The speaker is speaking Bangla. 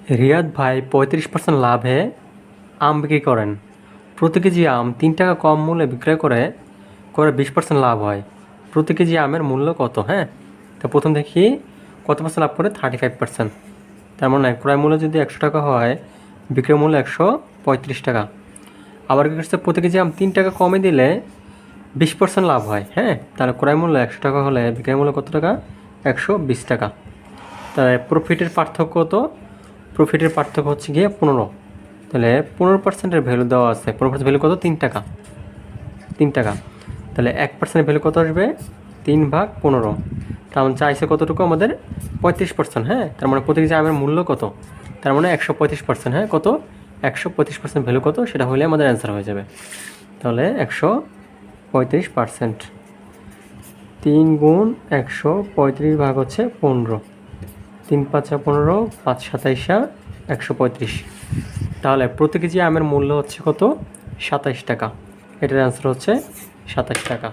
রিয়াদ ভাই 35% লাভে আম বিক্রি করেন। প্রতি কেজি আম 3 টাকা কম মূল্যে বিক্রয় করে 20% লাভ হয়। প্রতি কেজি আমের মূল্য কত? হ্যাঁ, তো প্রথম দেখি কত পার্সেন্ট লাভ করে, 35%। তার মানে ক্রয় মূল্য যদি 100 টাকা হয়, বিক্রয় মূল্য 135 টাকা। আবার কি করছে, প্রতি কেজি আম 3 টাকা কমে দিলে 20% লাভ হয়। হ্যাঁ, তাহলে ক্রয় মূল্য 100 টাকা হলে বিক্রয় মূল্য কত টাকা? 120 টাকা। তাহলে প্রফিটের পার্থক্য তো, প্রফিটের পার্থক্য হচ্ছে গিয়ে 15। তাহলে 15%-এর ভ্যালু দেওয়া আছে। 15% ভ্যালু কত? 3 টাকা। 3 টাকা। তাহলে 1%-এর ভ্যালু কত আসবে? 3/15। তার মানে চাইছে কতটুকু আমাদের? 35%। হ্যাঁ, তার মানে প্রতি কেজি আমের মূল্য কত? তার মানে 135%। হ্যাঁ, কত? 135% ভ্যালু কত? সেটা হলে আমাদের অ্যান্সার হয়ে যাবে। তাহলে 135%। 3 গুণ 135 ভাগ হচ্ছে 15। 3 5 15, 5 27 135। তাহলে প্রতি কেজি আমের মূল্য হচ্ছে কত? 27 টাকা। এটার অ্যান্সার হচ্ছে 27 টাকা।